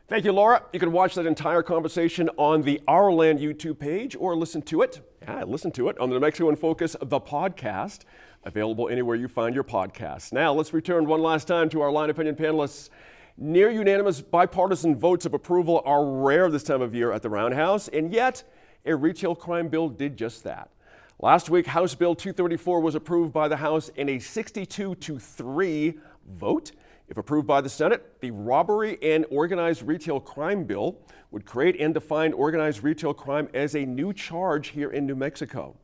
Thank you, Laura. You can watch that entire conversation on the Our Land YouTube page or listen to it on the New Mexico in Focus, the podcast, available anywhere you find your podcasts. Now, let's return one last time to our line opinion panelists. Near unanimous bipartisan votes of approval are rare this time of year at the Roundhouse, and yet a retail crime bill did just that. Last week, House Bill 234 was approved by the House in a 62-3 vote. If approved by the Senate, the Robbery and Organized Retail Crime Bill would create and define organized retail crime as a new charge here in New Mexico.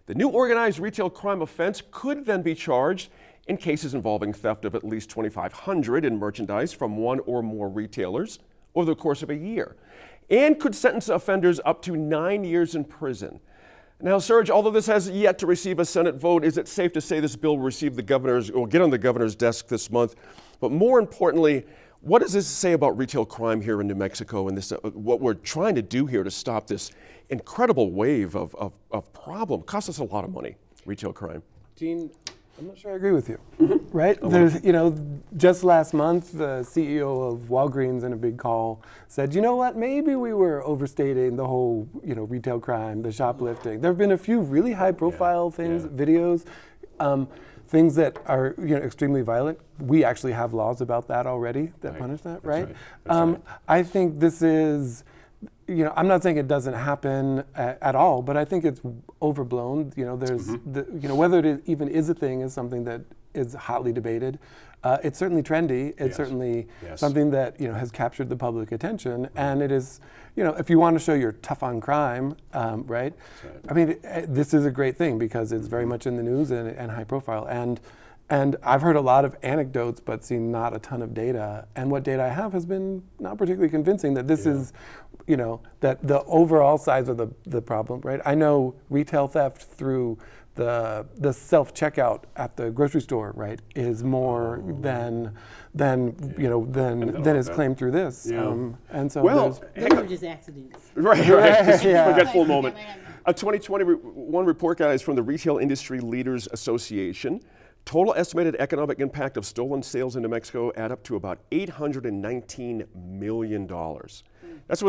The new organized retail crime offense could then be charged in cases involving theft of at least $2,500 in merchandise from one or more retailers over the course of a year, and could sentence offenders up to 9 years in prison. Now, Serge, although this has yet to receive a Senate vote, is it safe to say this bill will receive the governor's or get on the governor's desk this month? But more importantly, what does this say about retail crime here in New Mexico and this what we're trying to do here to stop this incredible wave of problem? It costs us a lot of money, retail crime. Gene, I'm not sure I agree with you, right? There's, just last month, the CEO of Walgreens in a big call said, you know what, maybe we were overstating the whole, retail crime, the shoplifting. There have been a few really high profile things, videos, things that are extremely violent. We actually have laws about that already that punish that, right? That's right. I think this is, I'm not saying it doesn't happen at all, but I think it's overblown. There's, whether it even is a thing is something that is hotly debated. It's certainly trendy. It's certainly something that has captured the public attention, and it is, if you want to show you're tough on crime, right? I mean, this is a great thing because it's very much in the news and high profile. And I've heard a lot of anecdotes, but seen not a ton of data. And what data I have has been not particularly convincing that this is, that the overall size of the problem, right? I know retail theft through the self-checkout at the grocery store, right, is more than is claimed through this. And so those are just accidents. Right. Just forgetful moment. A 2021 report, guys, from the Retail Industry Leaders Association. Total estimated economic impact of stolen sales in New Mexico add up to about $819 million. That's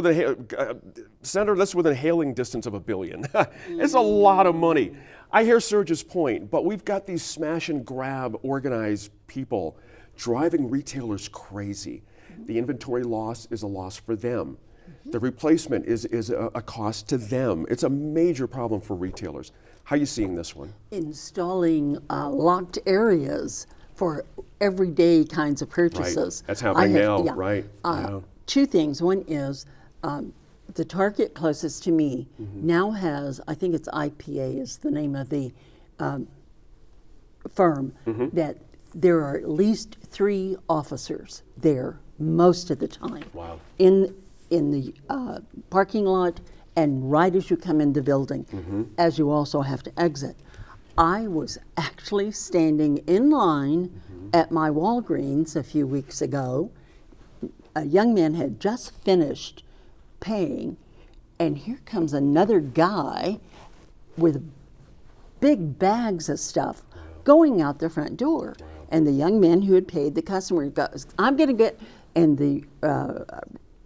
Senator, that's within hailing distance of $1 billion. It's a lot of money. I hear Serge's point, but we've got these smash and grab organized people driving retailers crazy. The inventory loss is a loss for them. The replacement is a cost to them. It's a major problem for retailers. How are you seeing this one? Installing locked areas for everyday kinds of purchases. Right. That's happening now, right? Two things. One is the Target closest to me now has, I think it's IPA is the name of the firm, that there are at least 3 officers there most of the time. Wow. In the parking lot and right as you come in the building, as you also have to exit. I was actually standing in line at my Walgreens a few weeks ago. A young man had just finished paying, and here comes another guy with big bags of stuff going out the front door. And the young man who had paid, the customer goes, I'm going to get, and the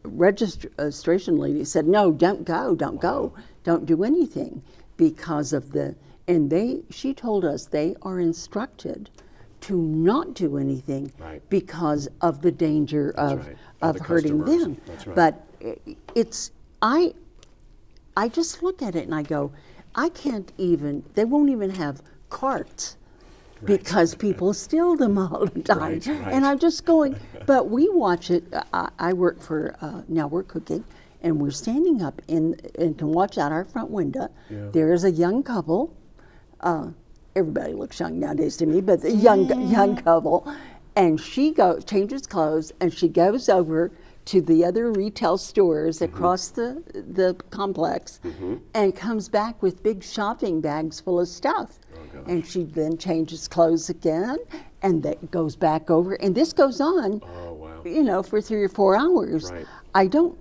registration lady said, no, don't go, don't do anything because of she told us they are instructed to not do anything because of the danger of hurting them. That's right. But I just look at it and I go, they won't even have carts. Because people steal them all the time. Right. And I'm just going, but we watch it. I work for, now we're cooking, and we're standing up and can watch out our front window. There is a young couple. Everybody looks young nowadays to me, but the young couple. And she changes clothes, and she goes over to the other retail stores across the complex and comes back with big shopping bags full of stuff. And she then changes clothes again, and that goes back over. And this goes on, for 3 or 4 hours. Right. I don't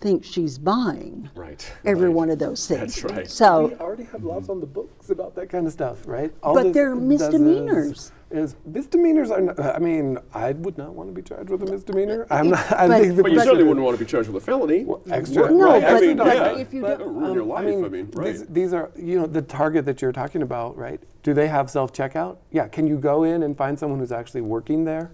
think she's buying Right. every right. one of those things. That's right. We So, already have laws on the books about that kind of stuff, right? All But this they're does misdemeanors. Is misdemeanors are? I mean, I would not want to be charged with a misdemeanor. I'm not. I But- think that But we you certainly should- wouldn't want to be charged with a felony. extra. No, right, but- actually, but yeah. if you That don't- would ruin your life. right. These are, the target that you're talking about, right? Do they have self-checkout? Yeah. Can you go in and find someone who's actually working there?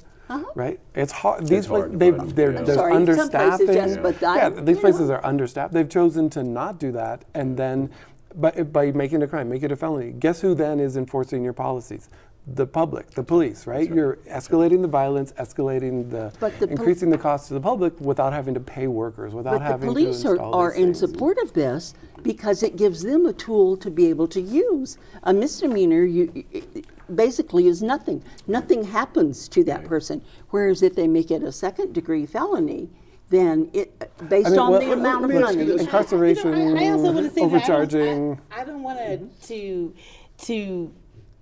Right? It's hard. These hard to places, find, yeah. there's Sorry, some understaffing. places yes, but I- yeah, these you know. places are understaffed. They've chosen to not do that, and then by making it a crime, make it a felony. Guess who then is enforcing your policies? The public, the police, right? You're escalating the violence, escalating But the increasing the cost to the public without having to pay workers, without but the having police to install are these in things. support of this because it gives them a tool to be able to use. A misdemeanor basically is nothing. Nothing happens to that person. Whereas if they make it a second-degree felony, then based on the amount of money. Incarceration, I also want to say overcharging. that I don't want to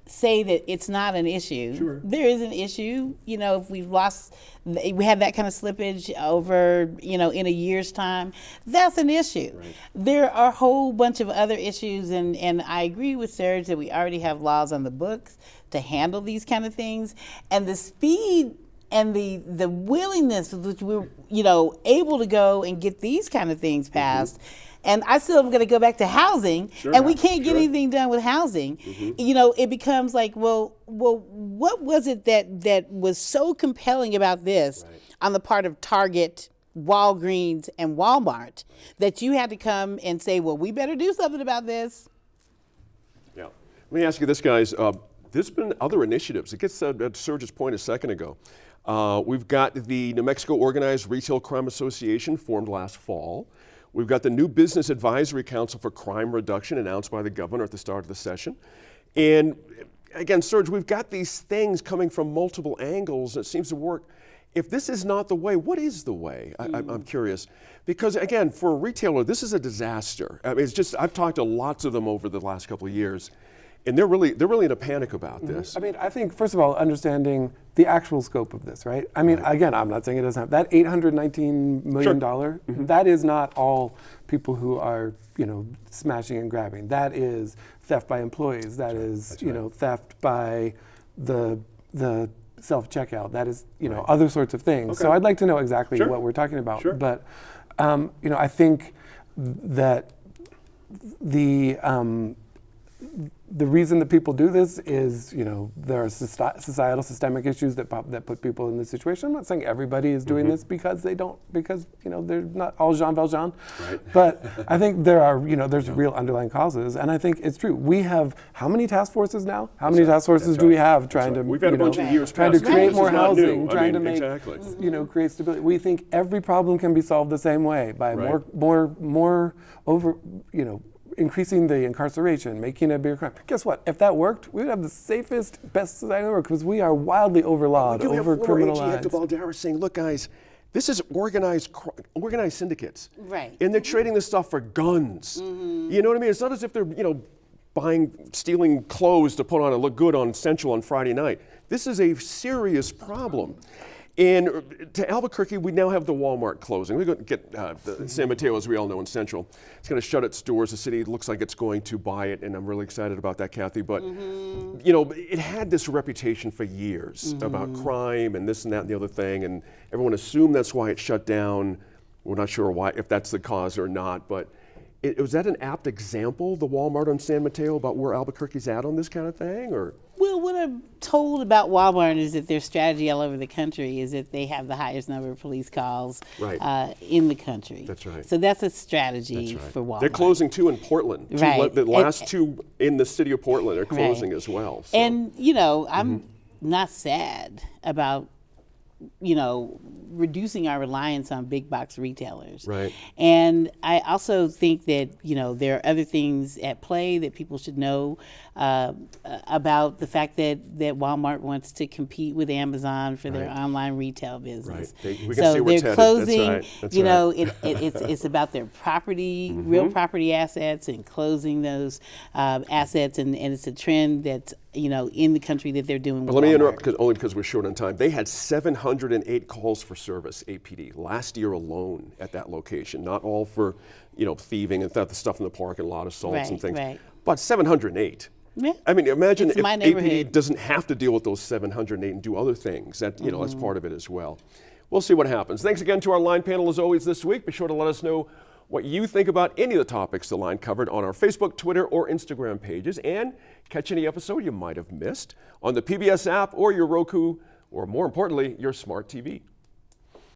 say that it's not an issue. Sure. There is an issue. If we have that kind of slippage over, in a year's time, that's an issue. Right. There are a whole bunch of other issues, and I agree with Serge that we already have laws on the books to handle these kind of things, and the speed and the willingness with which we're able to go and get these kind of things passed. And I still am going to go back to housing, and we can't get anything done with housing. It becomes like, well, what was it that was so compelling about this on the part of Target, Walgreens, and Walmart that you had to come and say, well, we better do something about this? Yeah. Let me ask you this, guys. There's been other initiatives. It gets at Serge's point a second ago. We've got the New Mexico Organized Retail Crime Association, formed last fall. We've got the new Business Advisory Council for Crime Reduction, announced by the governor at the start of the session. And again, Serge, we've got these things coming from multiple angles, and it seems to work. If this is not the way, what is the way? I'm curious. Because again, for a retailer, this is a disaster. I mean, I've talked to lots of them over the last couple of years, and they're really in a panic about this. I mean, I think, first of all, understanding the actual scope of this, right? I mean, again, I'm not saying it doesn't have that $819 million, that is not all people who are, smashing and grabbing. That is theft by employees. That is, theft by the self-checkout. That is, other sorts of things. So I'd like to know exactly what we're talking about. Sure. But, I think that the reason that people do this is, there are societal systemic issues that put people in this situation. I'm not saying everybody is doing this because they're not all Jean Valjean. Right. But I think there are, there's real underlying causes. And I think it's true. We have how many task forces now? How many task forces do we have trying to, We've had a bunch of years trying to past. create This more is not new. housing, I trying to mean, make, exactly. create stability. We think every problem can be solved the same way by more over, increasing the incarceration, making it a bigger crime. Guess what? If that worked, we would have the safest, best society in the world because we are wildly overlawed, We do have former AG over-criminalized. Hector Balderas saying, look, guys, this is organized syndicates. Right. And they're trading this stuff for guns. You know what I mean? It's not as if they're, stealing clothes to put on and look good on Central on Friday night. This is a serious problem. And to Albuquerque, we now have the Walmart closing. We're going to get the San Mateo, as we all know, in Central. It's going to shut its doors. The city looks like it's going to buy it, and I'm really excited about that, Kathy. But, it had this reputation for years about crime and this and that and the other thing, and everyone assumed that's why it shut down. We're not sure why, if that's the cause or not, but was that an apt example, the Walmart on San Mateo, about where Albuquerque's at on this kind of thing, or? Well, what I'm told about Walmart is that their strategy all over the country is that they have the highest number of police calls in the country. That's right. So that's a strategy for Walmart. They're closing two in Portland. Right. The last two in the city of Portland are closing as well. So. And, I'm not sad about reducing our reliance on big box retailers. Right. And I also think that, there are other things at play that people should know about the fact that Walmart wants to compete with Amazon for their online retail business. Right. We can see where it's they're headed. closing, That's right. it's about their property, real property assets, and closing those assets. And it's a trend that's, in the country that they're doing with Let me Walmart. interrupt only because we're short on time. They had 708 calls for Service, APD, last year alone at that location. Not all for, thieving and the stuff in the parking lot, assaults and Right, things, right. but 708. Yeah. I mean, imagine It's if my APD neighborhood. doesn't have to deal with those 708 and do other things. That, that's part of it as well. We'll see what happens. Thanks again to our Line panel as always this week. Be sure to let us know what you think about any of the topics the Line covered on our Facebook, Twitter, or Instagram pages, and catch any episode you might have missed on the PBS app or your Roku, or more importantly, your smart TV.